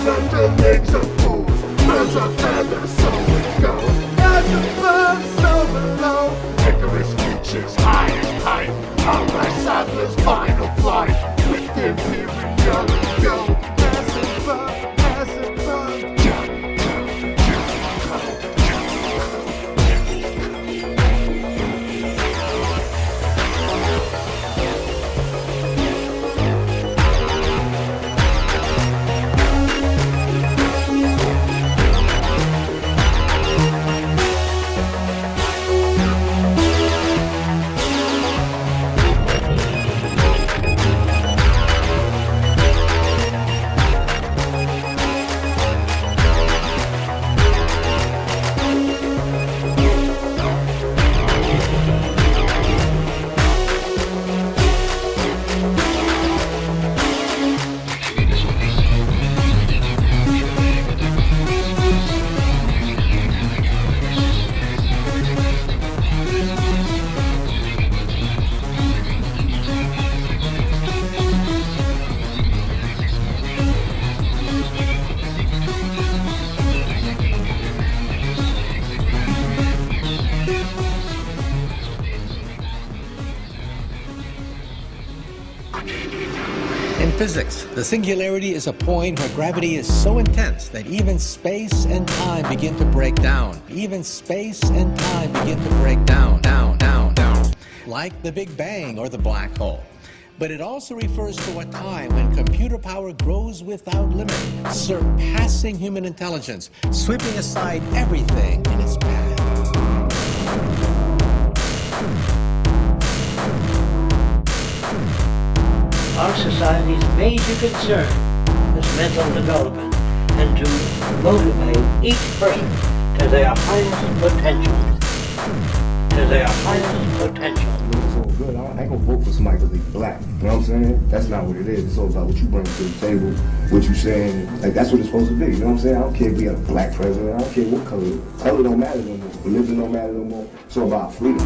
under legs of fools. Birds of feathers, so it goes. As above, so below. Icarus reaches high and tight. Our settlers final flight. With their periodic go. As above, as above. In physics, the singularity is a point where gravity is so intense that even space and time begin to break down. Even space and time begin to break down, down, like the Big Bang or the black hole. But it also refers to a time when computer power grows without limit, surpassing human intelligence, sweeping aside everything in its path. Our society's major concern is mental development and to motivate each person to their highest potential. To their highest potential. It's all good. I ain't gonna vote for somebody because they black. You know what I'm saying? That's not what it is. It's all about what you bring to the table, what you saying. Like, that's what it's supposed to be. You know what I'm saying? I don't care if we have a black president. I don't care what color. Color don't matter no more. Religion don't matter no more. It's all about freedom.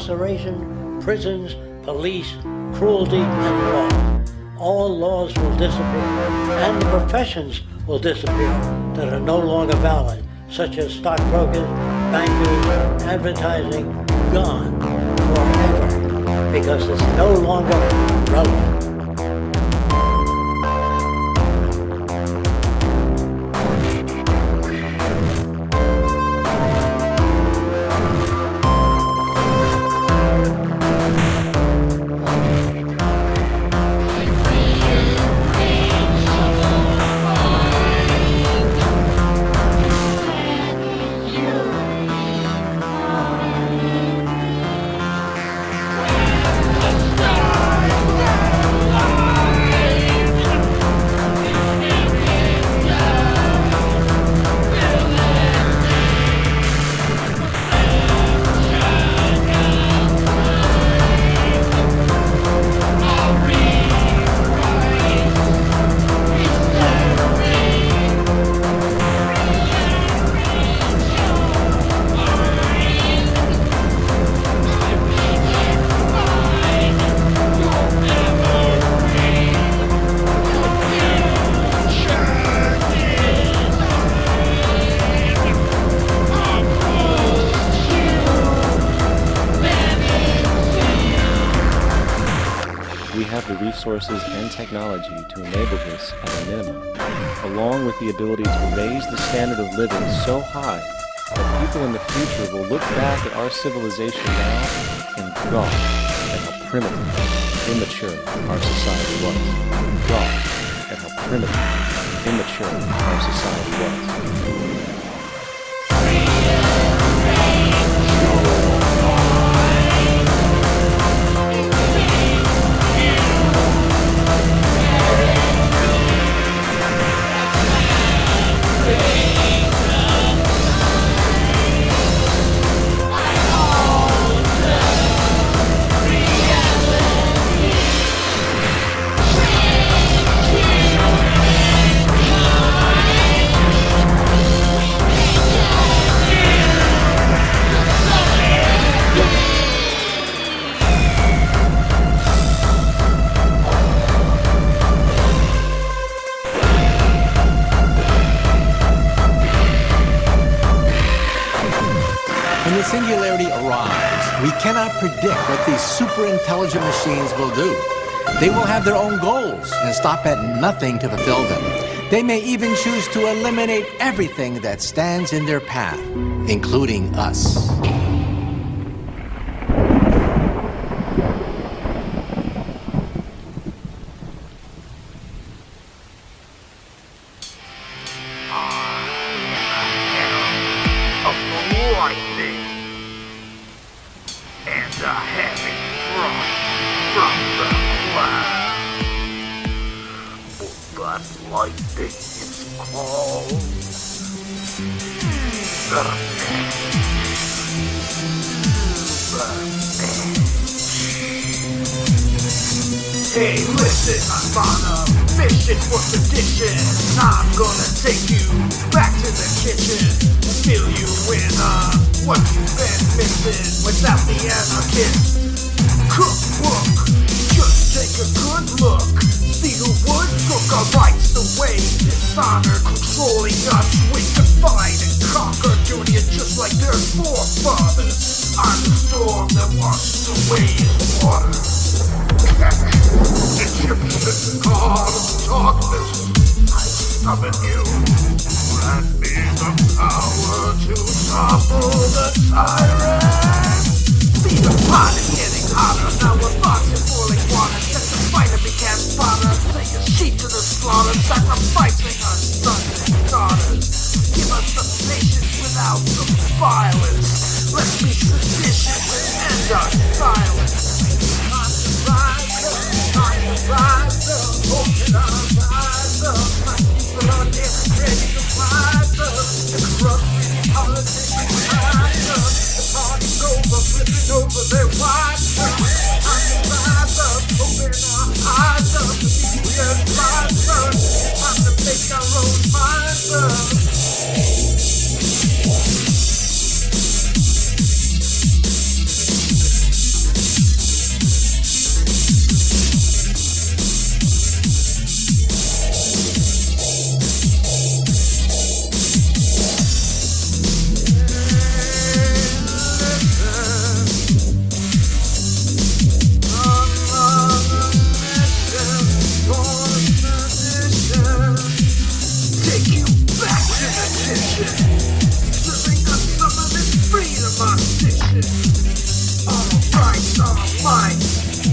Incarceration, prisons, police, cruelty, and law. All laws will disappear, and the professions will disappear that are no longer valid, such as stockbrokers, bankers, advertising, gone forever, because it's no longer relevant. Resources and technology to enable this at a minimum, along with the ability to raise the standard of living so high that people in the future will look back at our civilization now and gawk at how primitive, immature our society was. Gawk at how primitive, immature our society was. When the singularity arrives, we cannot predict what these super intelligent machines will do. They will have their own goals and stop at nothing to fulfill them. They may even choose to eliminate everything that stands in their path, including us. Hey, listen, I'm on a mission for sedition. I'm gonna take you back to the kitchen, fill you in what you've been missing without the anarchist cookbook. Just take a good look, see who would took our rights away. Dishonor controlling us, we could fight and conquer duty just like their forefathers. I'm the storm that washes away his water. Egyptian god of darkness, I summon you. Grant me the power to topple the tyrant. See, the pot is getting hotter, now we're boxing boiling water. Since the fighter began fodder, take a sheep to the slaughter, sacrificing our sons and daughters. Give us some patience without the violence. Let's be seditious and end our silence. Rise up, open our eyes up. My people are getting ready to rise up. The corrupt politicians rise up. The party's over, flipping over their wives up. Time to rise up, open our eyes up. The media rise up. Time to make our own minds up.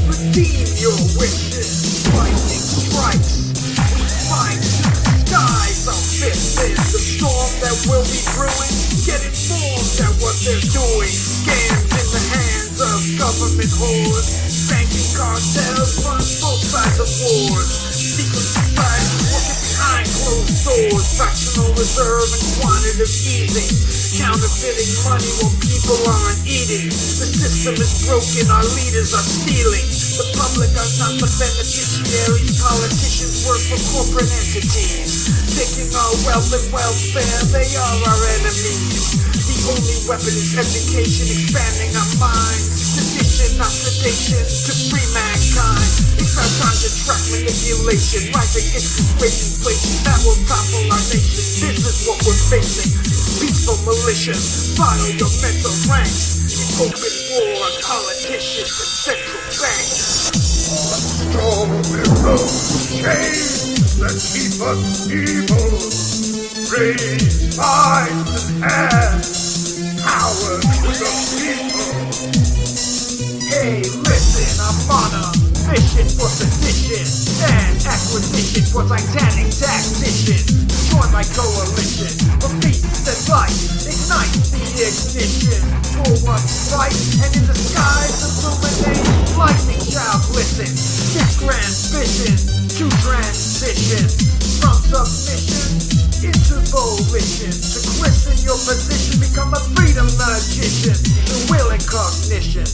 Redeem your wishes, lightning strikes. We find the skies our fists in the storm that will be brewing. Get informed at what they're doing. Scams in the hands of government hordes. Banking cartels run both sides of wars. Secret societies working behind closed doors. Fractional reserve and quantitative easing. Counterfeiting money while people aren't eating. The system is broken, our leaders are stealing. The public are not the beneficiaries. Politicians work for corporate entities. Taking our wealth and welfare, they are our enemies. The only weapon is education, expanding our minds. Sedition, not sedation, to free mankind. It's our time to track manipulation. Rising interest rate inflation, that will topple our nation. This is what we're facing. Peaceful militia, file your mental ranks. Open war on politicians and central banks. Storm mirrors, chains that keep us evil. Raise minds and hands, power to the people. Hey, listen, I'm on a mission for sedition and acquisition for titanic tactician. Join my coalition for peace and light. Ignite the ignition for what's right, and in the skies illuminate. Lightning shall glisten. This grand vision to transition from submission into volition. To glisten your position, become a freedom magician. The will and cognition,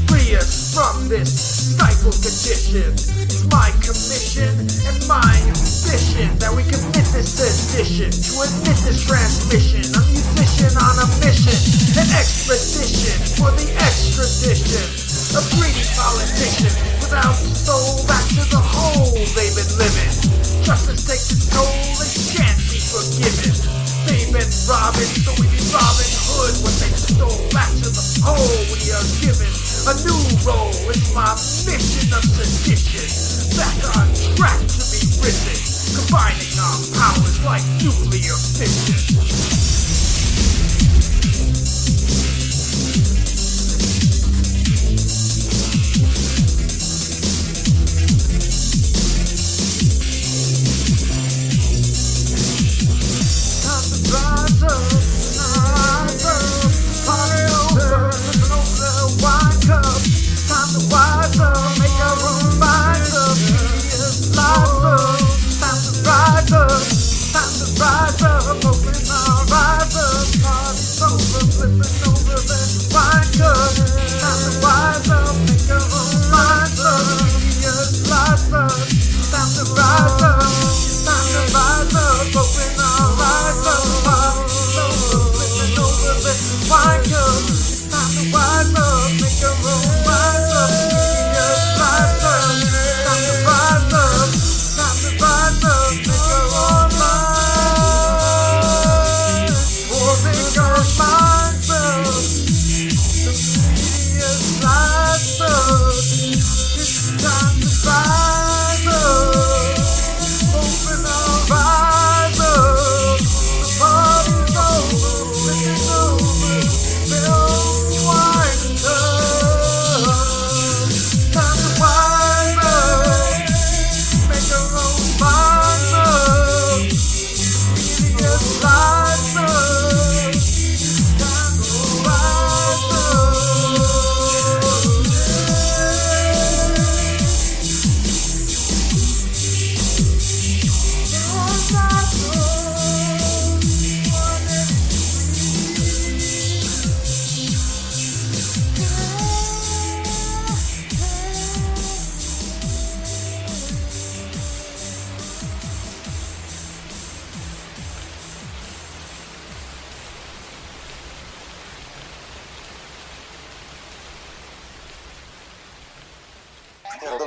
free us from this stifled condition. It's my commission and my ambition that we commit this sedition. To admit this transmission, a musician on a mission. An expedition for the extradition. A greedy politician without soul, back to the hole they've been living. Justice takes its toll and can't be forgiven. They've been robbing, so we be Robin Hood what they stole back to Oh, we are given a new role. It's my mission of sedition. Back on track to be risen, combining our powers like nuclear fission.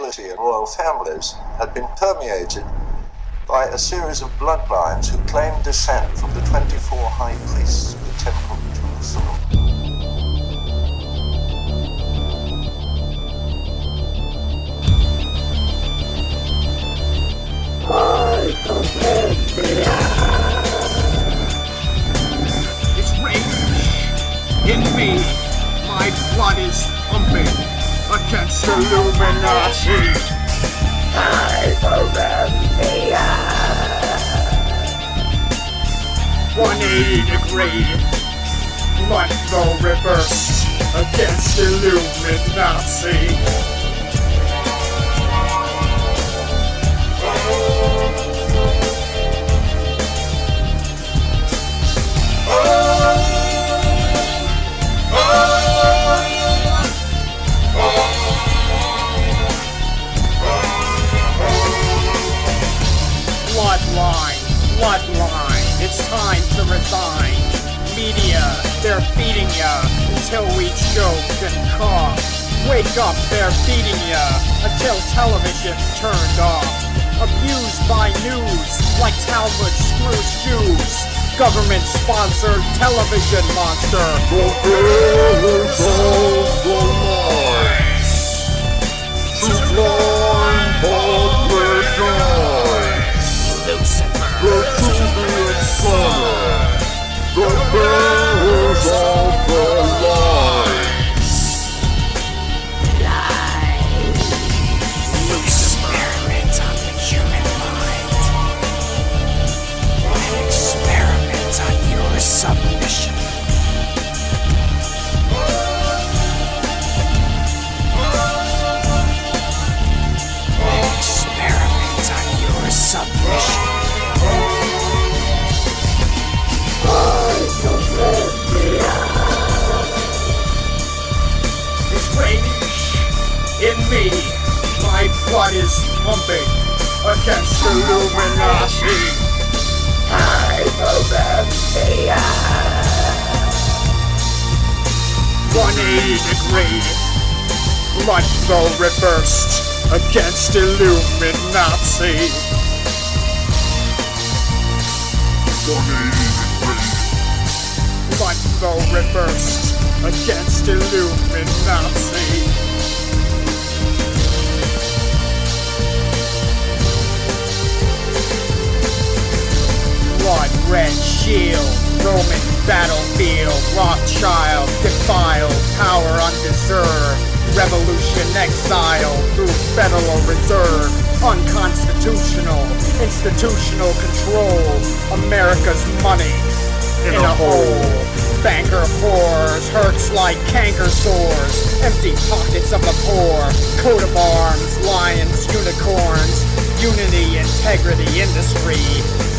nobility and royal families had been permeated by a series of bloodlines who claimed descent from the 24 high priests of the Temple of Jerusalem. It's rage in me. My blood is pumping against the Illuminati. Hyperemia. 180 degree. Blood flow reversed against Illuminati. Bloodline, it's time to resign. Media, they're feeding ya until we choke and cough. Wake up, they're feeding ya until television's turned off. Abused by news like Talmud screws Jews. Government-sponsored television monster. Fulfills all the lies. To blind public eyes. Lucifer. The Tubian Son, the bearers of the lies. Experiment on the human mind. An experiment on your submission. An experiment on your submission. It's rage in me. My blood is pumping against Illuminati. Hyperemia. 180 degree. Blood flow reversed against Illuminati. 180 degrees. Blood flow reversed against Illuminati. Blood red shield, Roman battlefield, Rothschild defiled, power undeserved, revolution exiled through Federal Reserve, unconstitutional, institutional control, America's money in a hole. Banker whores, hurts like canker sores, empty pockets of the poor, coat of arms, lions, unicorns, unity, integrity, industry,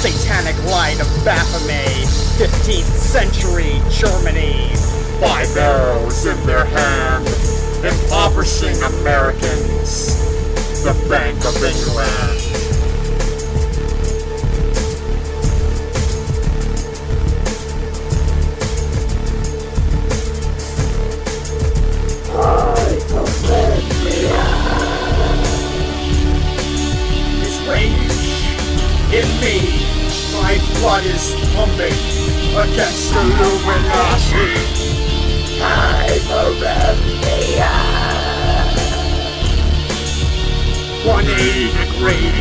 satanic light of Baphomet, 15th century Germany. Five arrows in their hand, impoverishing Americans. The Bank of England. This rage in me, my blood is pumping against Illuminati. Hyperemia. 180 degree,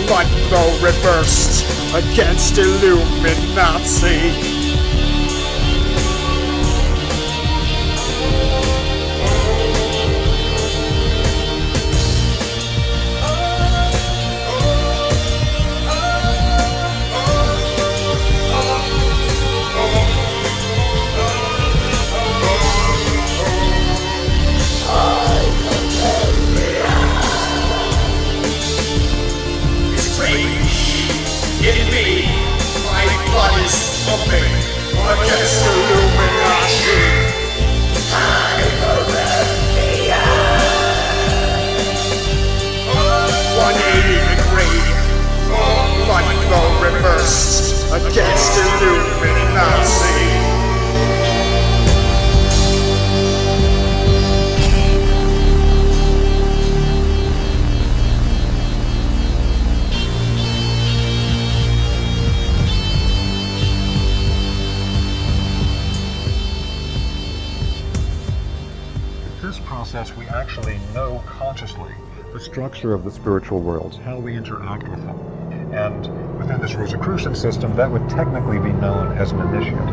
blood flow reversed against Illuminati. In me, my blood is pumping against Illuminati. Hyperemia. 180 degree, blood flow reversed against Illuminati. This process, we actually know consciously the structure of the spiritual worlds, how we interact with them. And within this Rosicrucian system, that would technically be known as an initiate.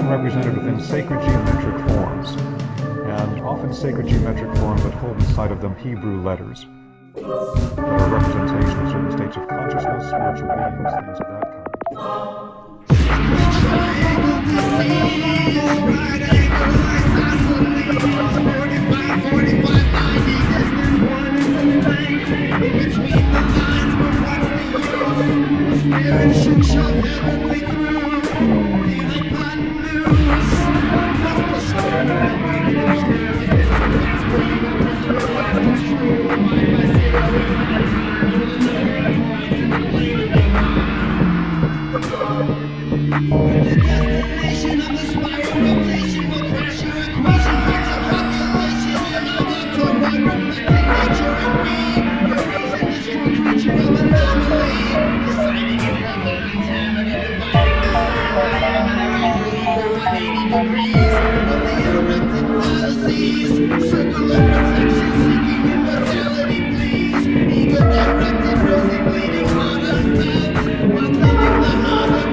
Represented within sacred geometric forms, and often sacred geometric forms that hold inside of them Hebrew letters that are representation of certain states of consciousness, spiritual beings, things of that Deciding in degrees of the erupted fallacies. Circle of protection seeking immortality, please. Even directed rosy bleeding on us down. While telling the heart of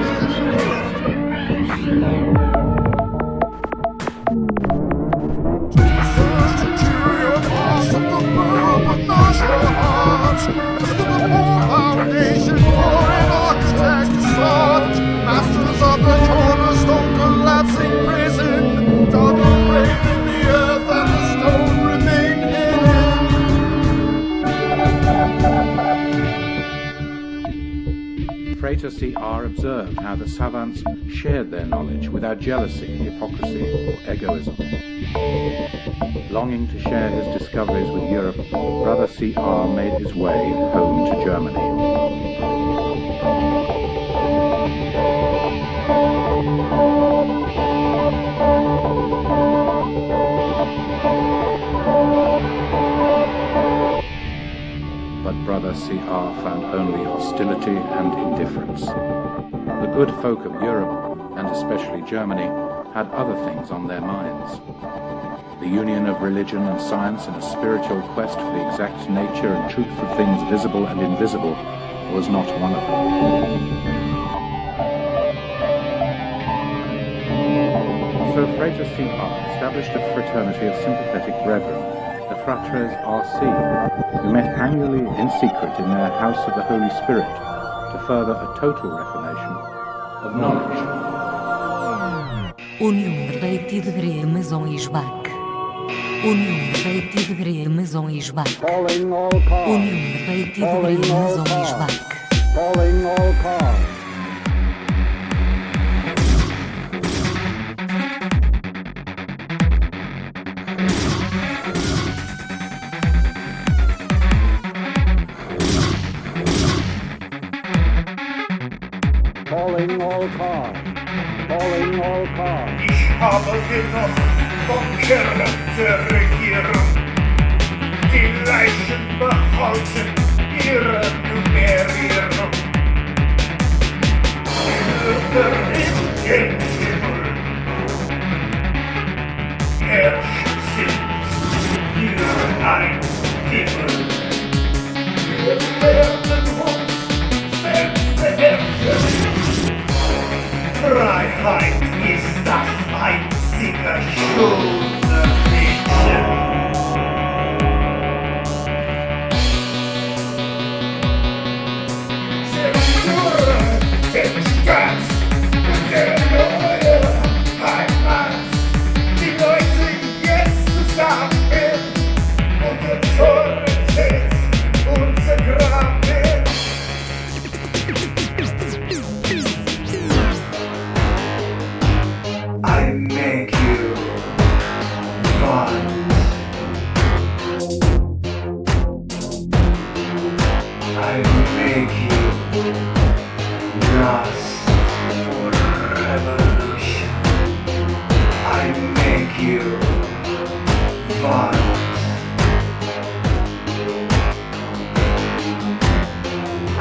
foundation for an architect's thought. Masters of the cornerstone collapsing prison, dug a grave in the earth and the stone remained hidden. Frater C.R. observed how the savants shared their knowledge without jealousy, hypocrisy, or egoism. Longing to share his discoveries with Europe, Brother C.R. made his way home to Germany. But Brother C.R. found only hostility and indifference. The good folk of Europe, and especially Germany, had other things on their minds. The union of religion and science in a spiritual quest for the exact nature and truth of things visible and invisible was not one of them. So Frater C.R. established a fraternity of sympathetic brethren, the Fratres R.C., who met annually in secret in their House of the Holy Spirit to further a total reformation of knowledge. Union related Maison Ishbak. Union related Maison Ishbak. Calling all cars. Union related Maison Ishbak. Calling all cars. Calling all cars. Calling all cars. Ich habe genug vom Charakter regieren. Die Leichen behalten ihre Nummerierung. Bilder im Himmel herrschen sind hier ein Himmel. Wir werden uns selbst beherrschen. Freiheit ist das einzige schöne Mädchen. Zerstöre den Staat und der neue Heimat. Die Leute jetzt zusammen und Autorität untergraben. I make you fun. I make you lust for revolution. I make you fun. I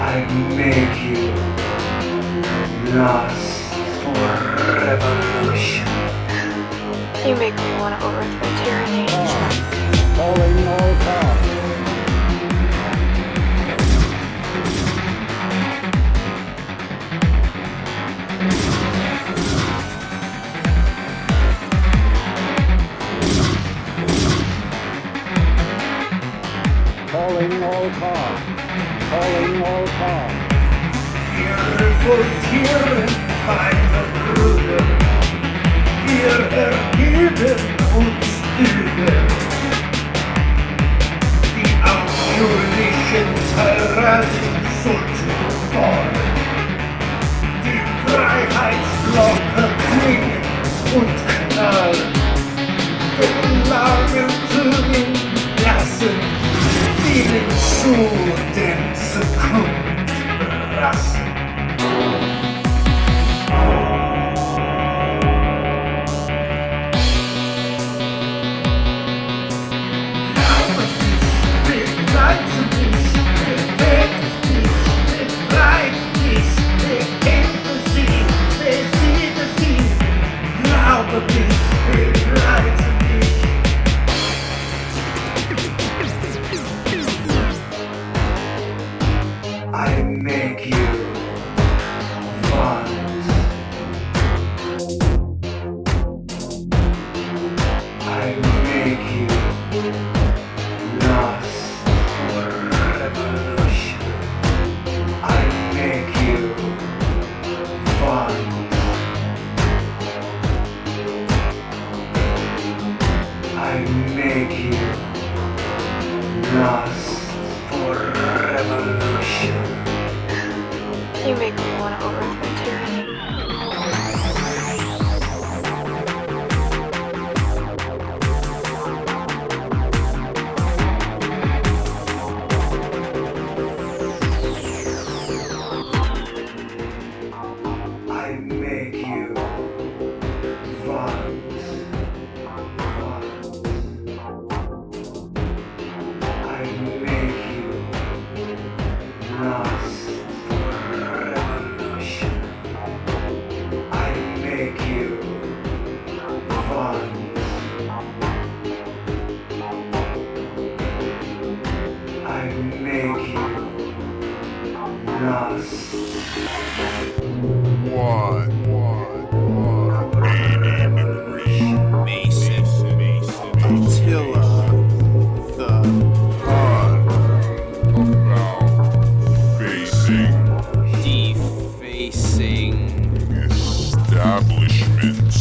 make you lust for revolution. You make me want to overthrow tyranny. Calling all cars. Calling all cars. Calling all cars. Wir revoltieren, meine Brüder. Wir ergeben uns über die ausführlichen Tyrannen sollten fallen. Die Freiheitsglocke klingen und knallen. Den Alarmen tönen lassen, vielen zu den Zukunft rassen. I make you want. I make you lost for revolution. I make you want. I make you lost for revolution. You make me want to overthrow tyranny. I make you want. I make you lost for revolution. I make you want. I make you lost. Mason, Attilla the Hun, defacing Establishments.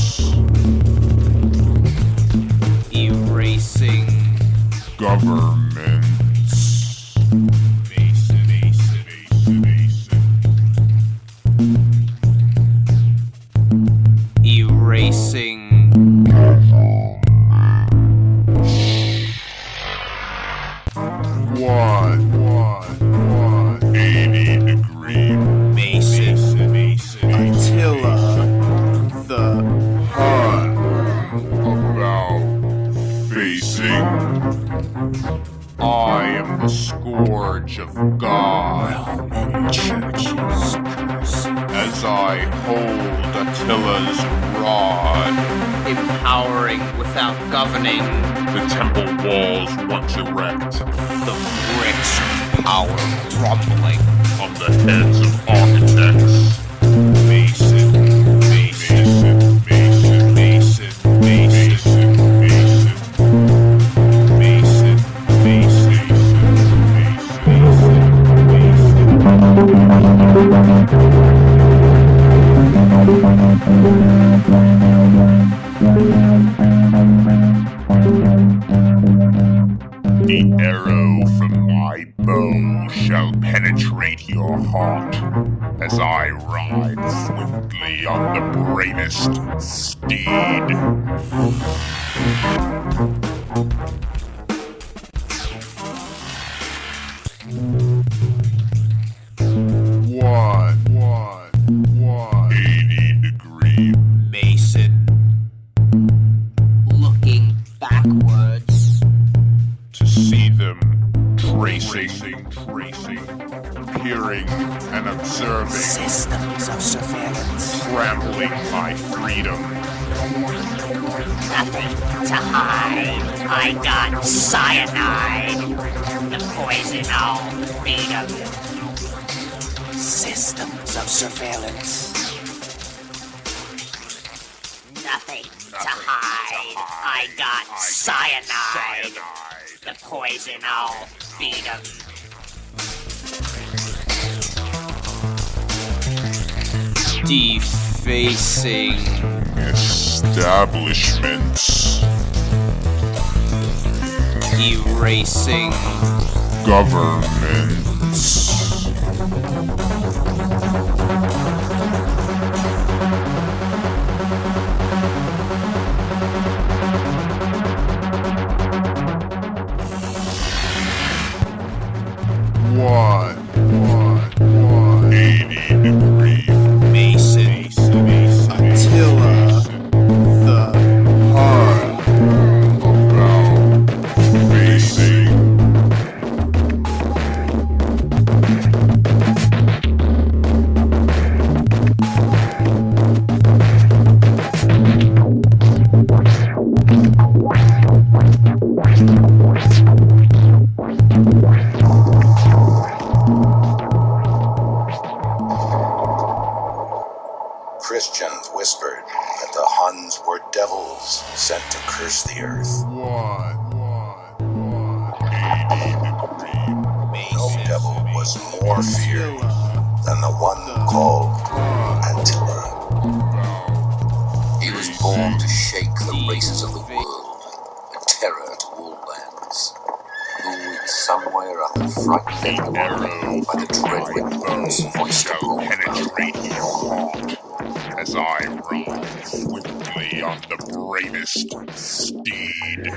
erasing Governments. erasing 80-degree Mason, Attilla the Hun, about facing. I am the scourge of God. Roman churches cursing, As I hold Attila's rod, Empowering without governing. the temple walls once erect, the bricks of power crumbling, on the heads of architects. Mason, Mason, Mason, Mason, Mason, Mason, Mason, The arrow from my bow shall penetrate your heart as I ride swiftly on the bravest steed. One. 80-degree Mason, looking backwards, to see them tracing, peering and observing, systems of surveillance, trampling my freedom. Nothing to hide. I got cyanide. The poison all beat 'em. systems of surveillance, Nothing to hide. I got cyanide. The poison all beat 'em. defacing Establishments. erasing Governments. One. 80-degree Mason, Attilla the Hun, about facing. sent to curse the earth. No devil was more feared than the one called Attila. He was born to shake the races of the world, a terror to all lands, who in some way or other frightened everyone by the dread winds voiced abroad. Penetrate your heart as I ride swiftly on the bravest steed.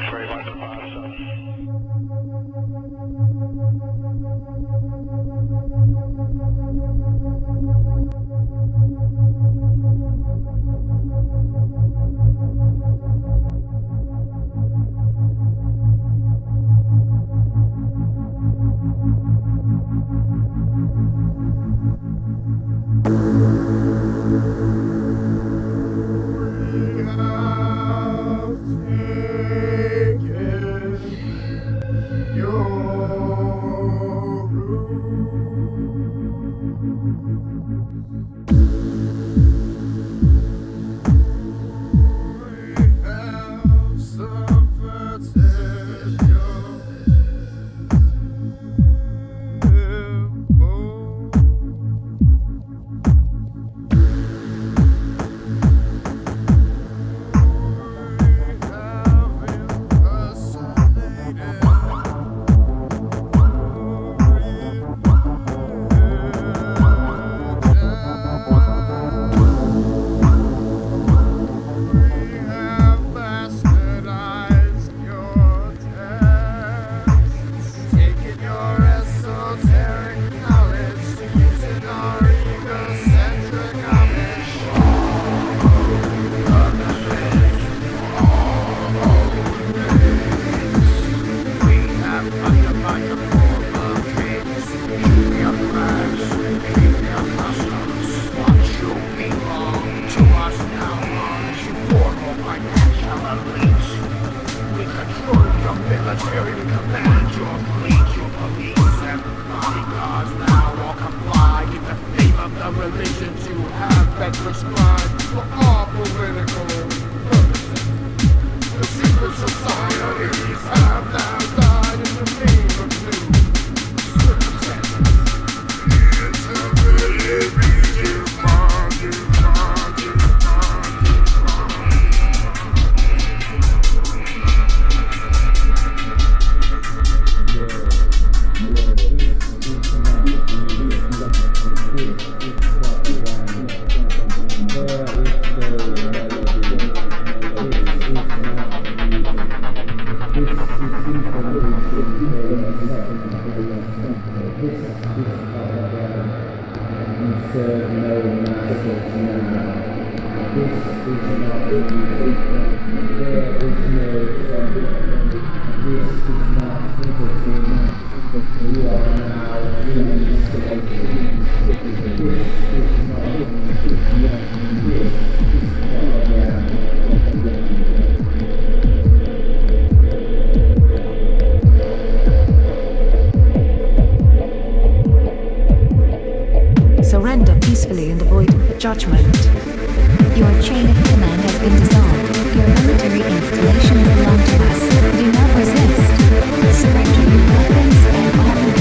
X-ray by the process. Surrender peacefully and avoid judgment. Your chain of command has been dissolved. Your military installations belong to us. Do not resist. Surrender your weapons and armament.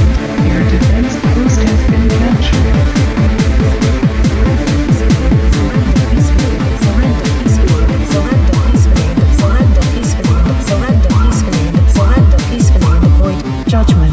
Your defense post has been captured. Surrender peacefully. Surrender peacefully. Surrender peacefully. Surrender peacefully. Surrender peacefully. Surrender peacefully and avoid judgment.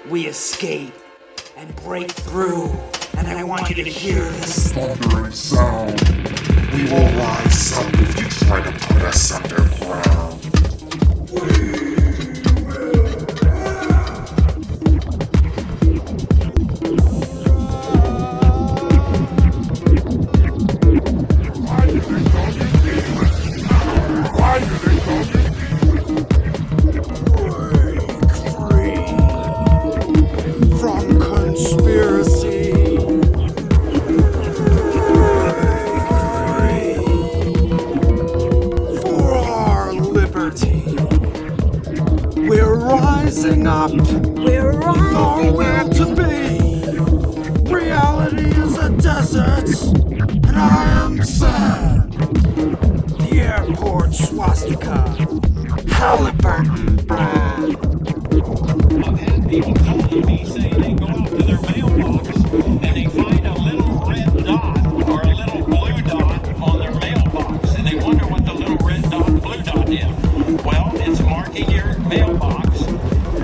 We escape and break through, and I want you to hear this thundering sound. We will rise up if you try to put us underground. Why do they call you demon? rising up. We're nowhere to be. Reality is a desert, and I am sad. The airport swastika, Halliburton brand. I've had people calling me saying they go out to their mailbox and they find a little red dot or a little blue dot on their mailbox, and they wonder what the little red dot and blue dot is. Well, it's marking your mailbox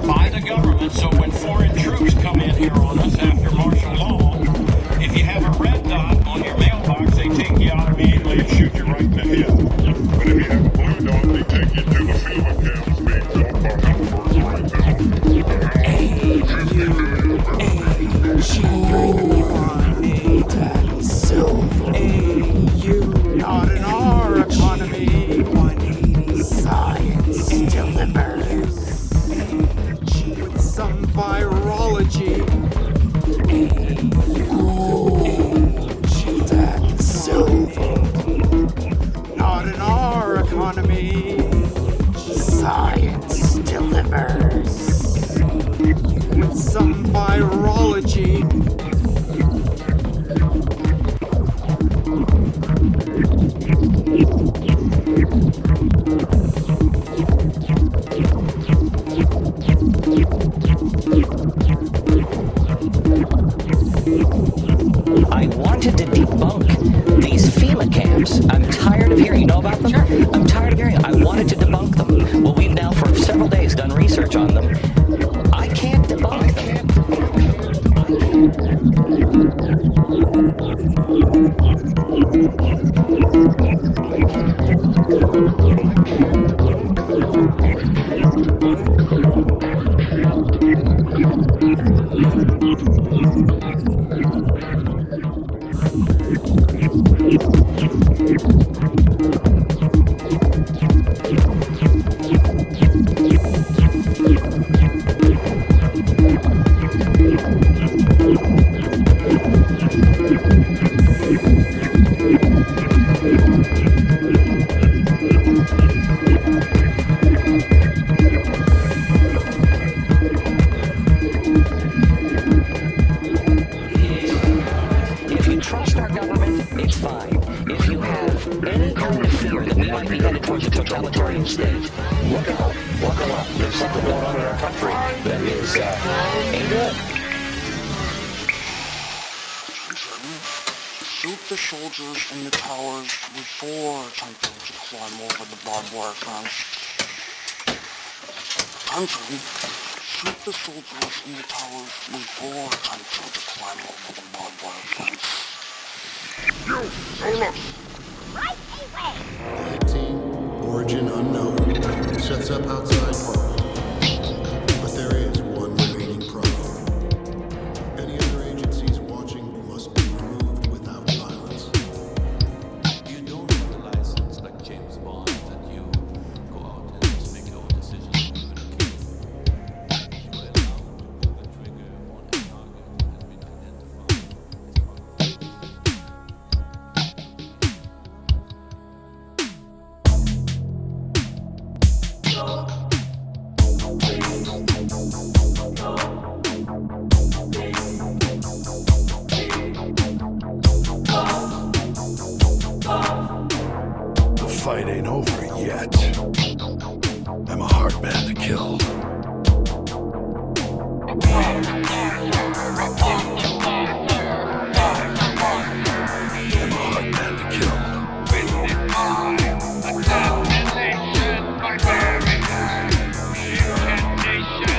by the government, so when foreign troops come in here on us after martial law, if you have a red dot on your mailbox, they take you out immediately and shoot you right in the head. But if you have a blue dot, they take you to the FEMA camps being built by Halliburton right now. Not in our economy. 180 science delivers with some virology. Gold and silver. Not in our economy. Science delivers with some virology. I wanted to debunk these FEMA camps. I'm tired of hearing. You know about them? Sure. I'm tired of hearing them. I wanted to debunk them. Well, we've now for several days done research on them. I can't debunk them. Shoot the soldiers in the towers before attempting to climb over the barbed wire fence. Attention, shoot the soldiers in the towers before attempting to climb over the barbed wire fence. You, hold up! Right away! Flight team, origin unknown, sets up outside park. But there is one remaining problem. Any other agencies watching must be removed without violence. You don't have a license like James Bond that you go out and just make your own decisions and you're gonna kill. You allow to pull the trigger on a target that has been identified. The fight ain't over yet. I'm a hard man to kill. I'm a hard man to kill. Assassination by Fahrenheit. Incantation.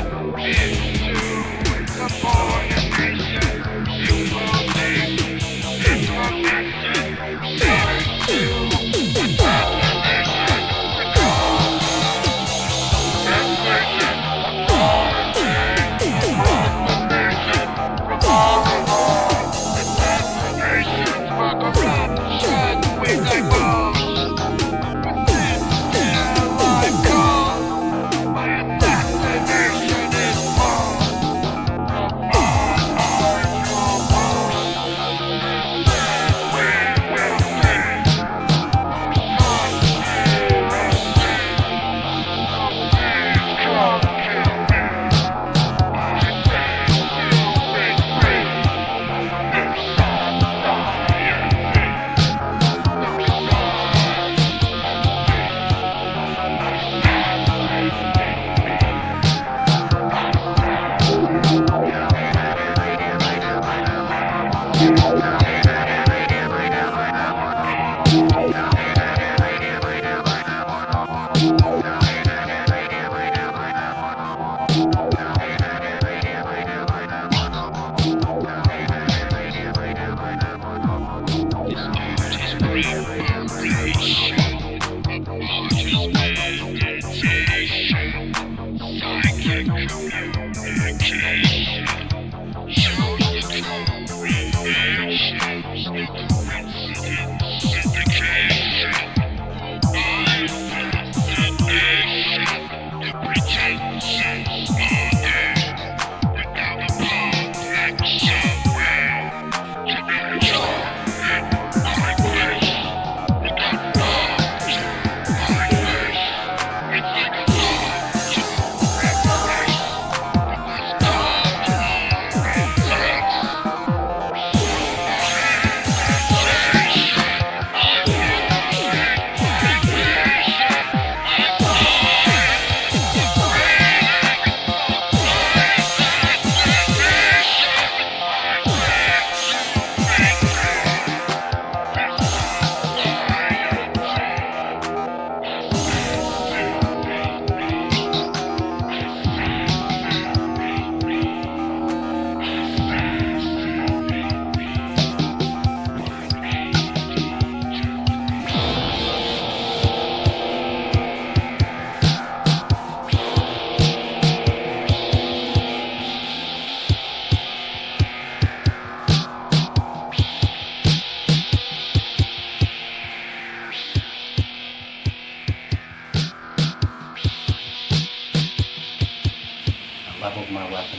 Leveled my weapon,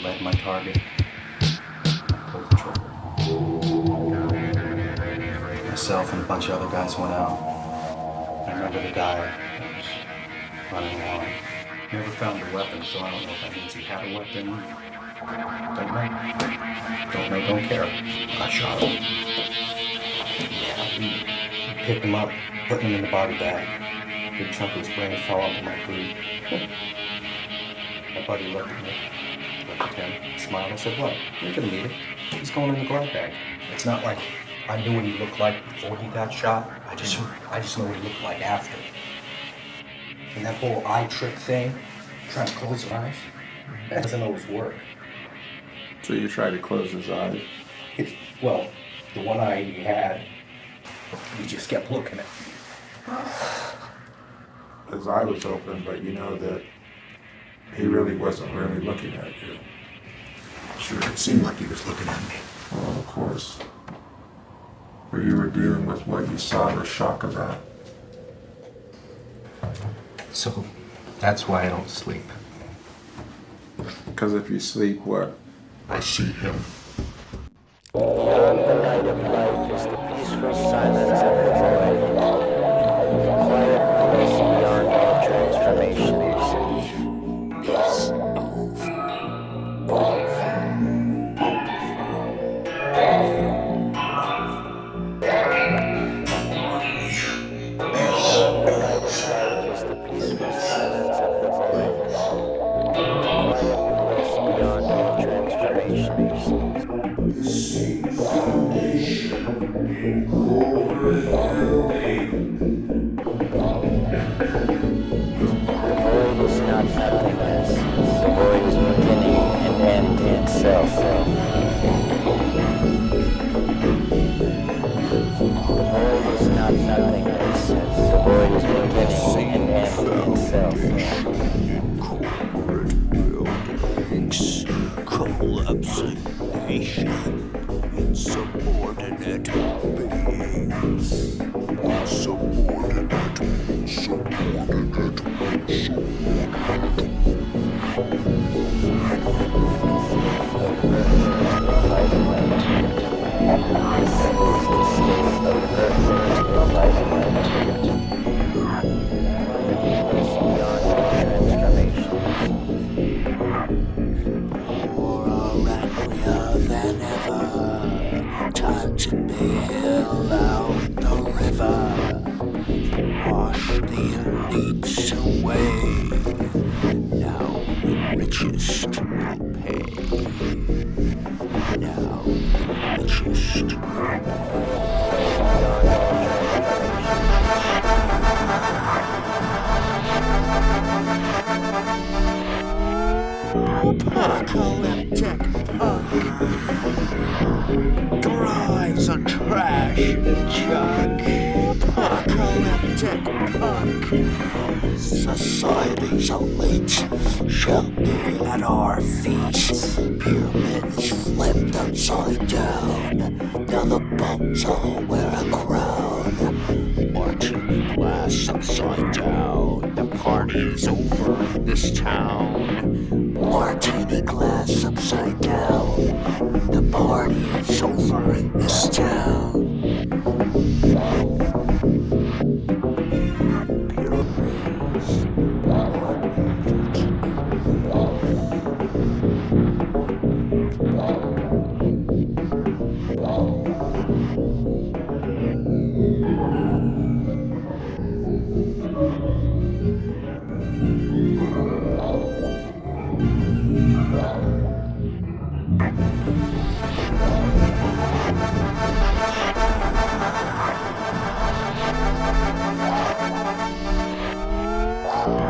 led my target, pulled the trigger. Myself and a bunch of other guys went out. I remember the guy was running along. Never found a weapon, so I don't know if that means he had a weapon. Don't know, don't care. I shot him. We picked him up, put him in the body bag. A big chunk of his brain fell onto my boot. My buddy looked at me, looked at him, smiled. I said, "What? You're gonna need it. He's going in the glove bag." It's not like I knew what he looked like before he got shot. I just know what he looked like after. And that whole eye trick thing, trying to close his eyes, that doesn't always work. So you tried to close his eyes? Well, the one eye he had, he just kept looking at me. His eye was open, but you know that he really wasn't really looking at you. Sure, it seemed like he was looking at me. Well, of course. But you were dealing with what you saw the shock of that. So, that's why I don't sleep. Because if you sleep, what? I see him. Beyond the night of life is the peaceful silence of the void. Quiet bliss beyond all transformations. Peace. Apocalyptic punk drives a trash truck. Apocalyptic punk. Society's elite shall be at our feet. Pyramids flipped upside down. Now the bums all wear a crown. Martini glass upside down. The party's over in this town. Martini glass upside down. The party's over in this town.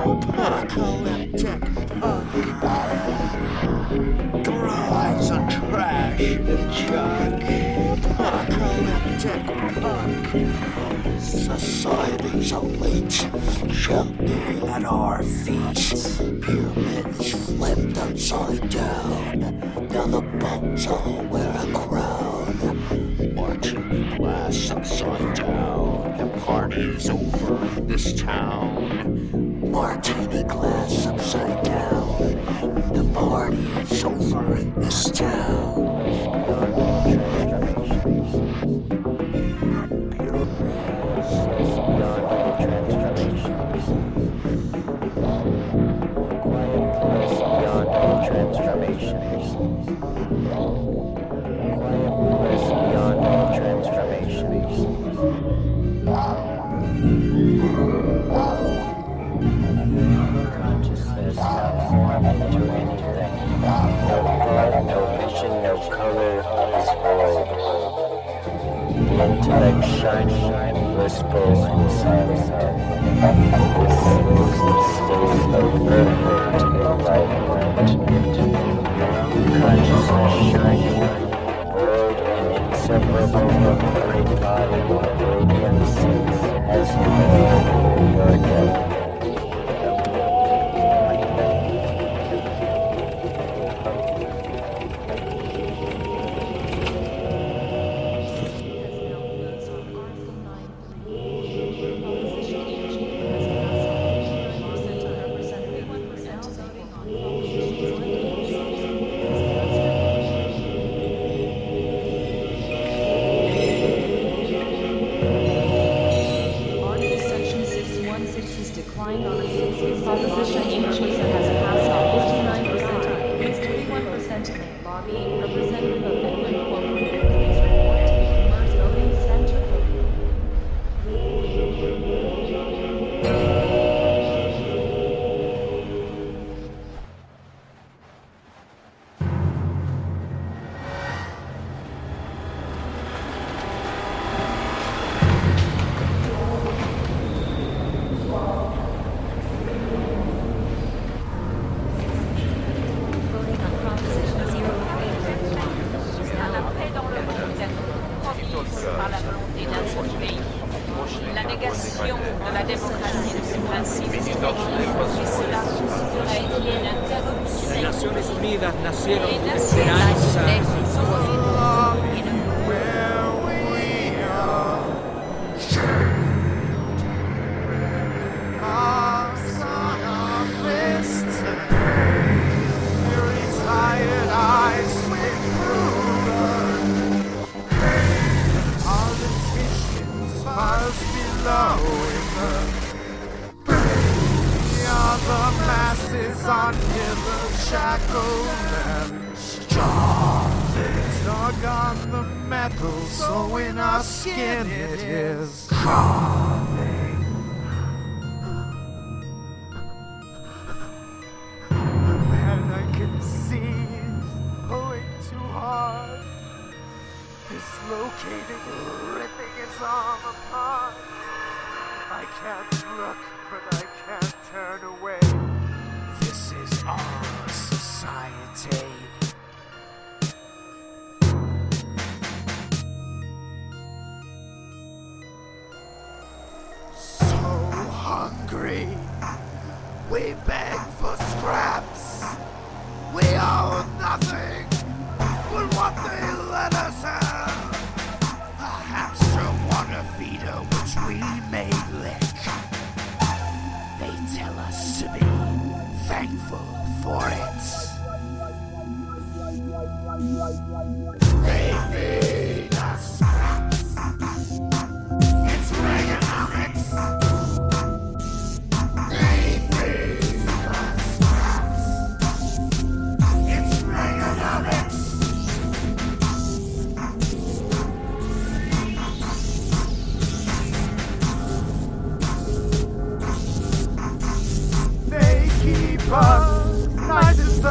Apocalyptic punk. Drives and trash and junk. Apocalyptic punk. Society's elite shall be at our feet. Pyramids flipped upside down. Now the bums all wear a crown. Martini glass upside down. The party's over in this town. Martini glass upside down. The party's over in this town. Consciousness not formed into anything. No thought, no vision, no color is void. The intellect shining, blissful, and silent. This is the state of perfect enlightenment. Consciousness shining, void and inseparable from the great body of radiance has declared your death.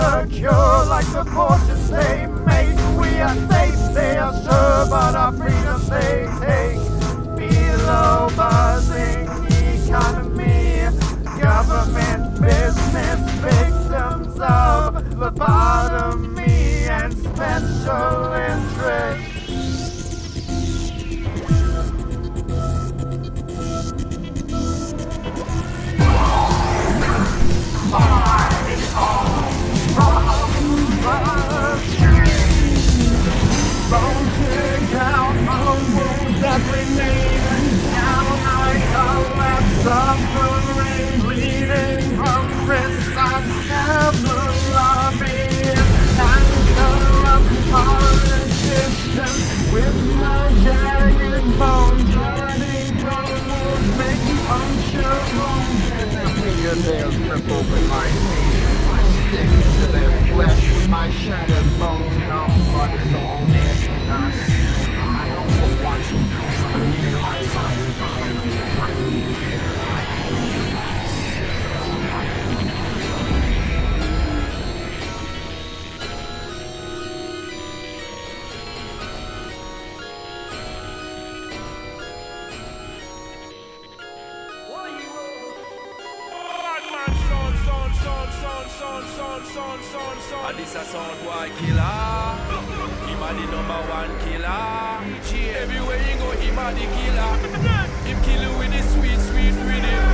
secure like the portions they make. We are safe, they are sure, but our freedoms they take. Below buzzing economy, government business, victims of lobotomy and special interest. Bones down on wounds that remain, and down I collapse, suffering, bleeding from wrists I never lobby, and corrupt politicians with my jagged bones, burning from wounds, making puncture wounds in their fingernails, rip open my feet. Stick to their flesh with my shattered bones, no blood is all this and us. I don't want to And this a sound boy killer. Him a the #1 killer. Everywhere you go, him a the killer. Him kill you with the sweet, sweet rhythm.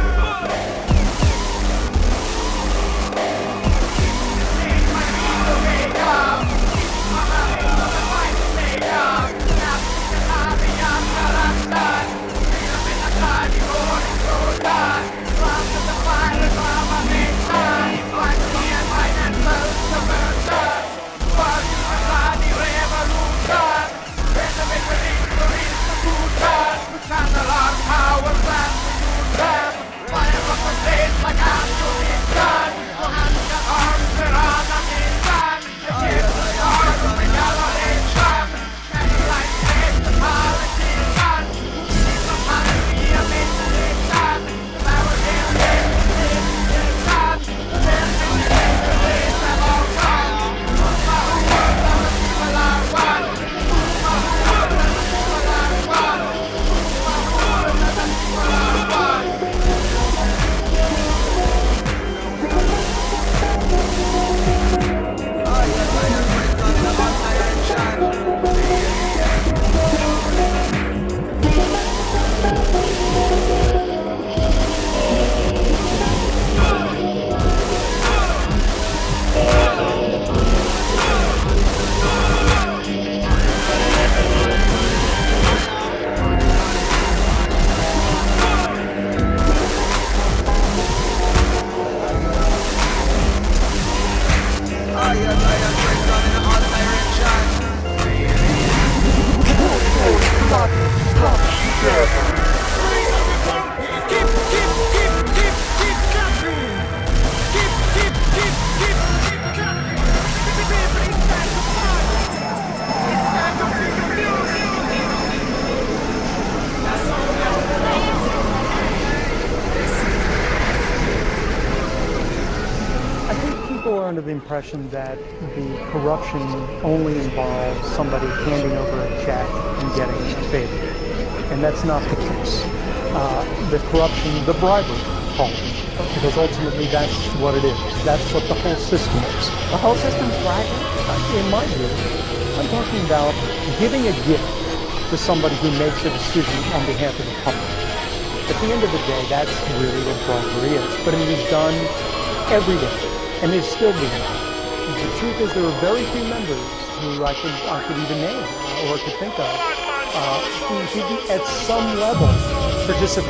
Under the impression that the corruption only involves somebody handing over a check and getting a favor, and that's not the case. The corruption, the bribery policy, because ultimately that's what it is. That's what the whole system is. The whole system's bribery? In my view, I'm talking about giving a gift to somebody who makes a decision on behalf of the public. At the end of the day, that's really what bribery is. But it is done every day. And they still do that. The truth is there are very few members who I could even name or could think of who at some level participate